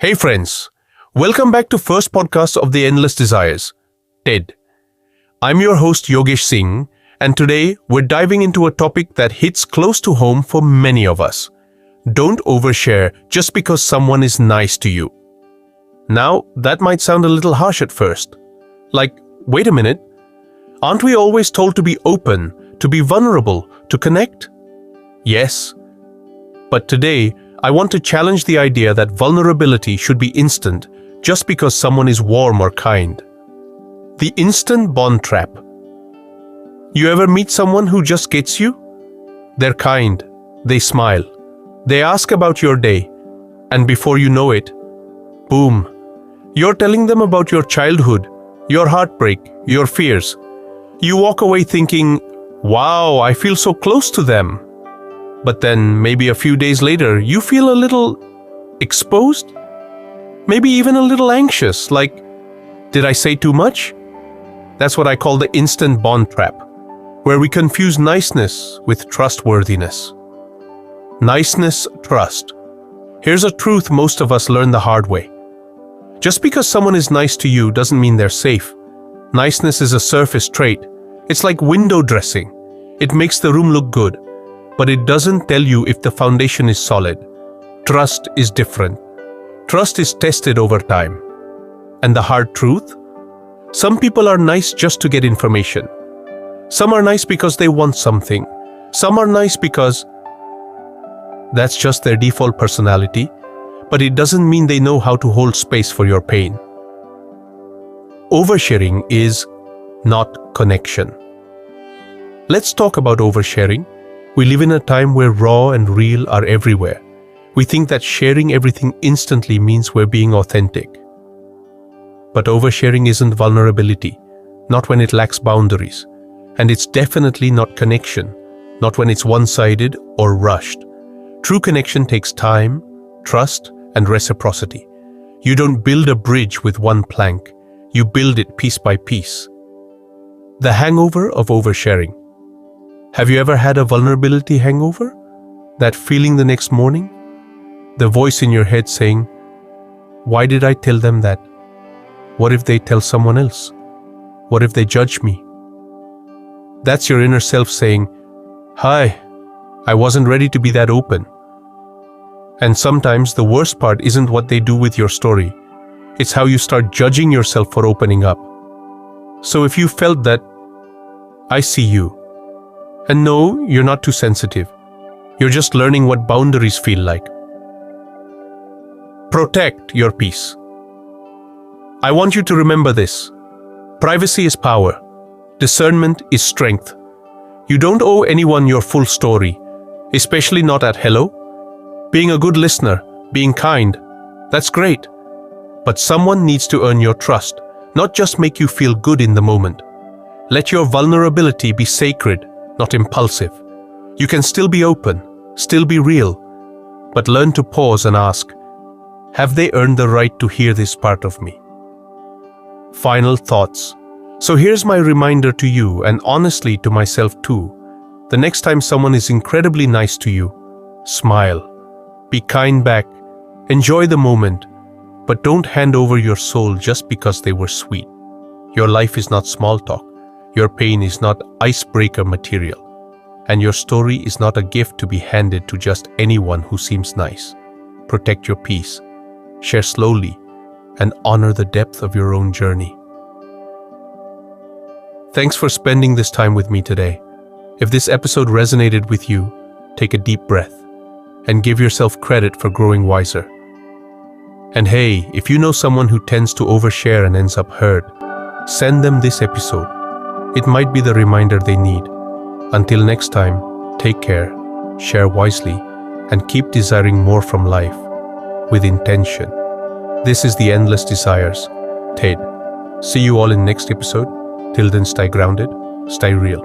Hey friends, welcome back to first podcast of the Endless Desires, TED. I'm your host Yogesh Singh, and today we're diving into a topic that hits close to home for many of us. Don't overshare just because someone is nice to you. Now, that might sound a little harsh at first. Like, wait a minute, aren't we always told to be open, to be vulnerable, to connect? Yes. But today, I want to challenge the idea that vulnerability should be instant just because someone is warm or kind. The instant bond trap. You ever meet someone who just gets you? They're kind, they smile, they ask about your day, and before you know it, boom, you're telling them about your childhood, your heartbreak, your fears. You walk away thinking, wow, I feel so close to them. But then maybe a few days later, you feel a little exposed? Maybe even a little anxious, like, did I say too much? That's what I call the instant bond trap, where we confuse niceness with trustworthiness. Niceness, trust. Here's a truth most of us learn the hard way. Just because someone is nice to you doesn't mean they're safe. Niceness is a surface trait. It's like window dressing. It makes the room look good, but it doesn't tell you if the foundation is solid. Trust is different. Trust is tested over time. And the hard truth? Some people are nice just to get information. Some are nice because they want something. Some are nice because that's just their default personality, but it doesn't mean they know how to hold space for your pain. Oversharing is not connection. Let's talk about oversharing. We live in a time where raw and real are everywhere. We think that sharing everything instantly means we're being authentic. But oversharing isn't vulnerability, not when it lacks boundaries. And it's definitely not connection, not when it's one-sided or rushed. True connection takes time, trust, and reciprocity. You don't build a bridge with one plank. You build it piece by piece. The hangover of oversharing. Have you ever had a vulnerability hangover? That feeling the next morning? The voice in your head saying, why did I tell them that? What if they tell someone else? What if they judge me? That's your inner self saying, hi, I wasn't ready to be that open. And sometimes the worst part isn't what they do with your story. It's how you start judging yourself for opening up. So if you felt that, I see you. And no, you're not too sensitive. You're just learning what boundaries feel like. Protect your peace. I want you to remember this. Privacy is power. Discernment is strength. You don't owe anyone your full story, especially not at hello. Being a good listener, being kind, that's great. But someone needs to earn your trust, not just make you feel good in the moment. Let your vulnerability be sacred, not impulsive. You can still be open, still be real, but learn to pause and ask, have they earned the right to hear this part of me? Final thoughts. So here's my reminder to you, and honestly to myself too. The next time someone is incredibly nice to you, smile. Be kind back. Enjoy the moment, but don't hand over your soul just because they were sweet. Your life is not small talk. Your pain is not icebreaker material, and your story is not a gift to be handed to just anyone who seems nice. Protect your peace, share slowly, and honor the depth of your own journey. Thanks for spending this time with me today. If this episode resonated with you, take a deep breath and give yourself credit for growing wiser. And hey, if you know someone who tends to overshare and ends up hurt, send them this episode. It might be the reminder they need. Until next time, take care, share wisely, and keep desiring more from life with intention. This is the Endless Desires, TED. See you all in next episode. Till then, stay grounded, stay real.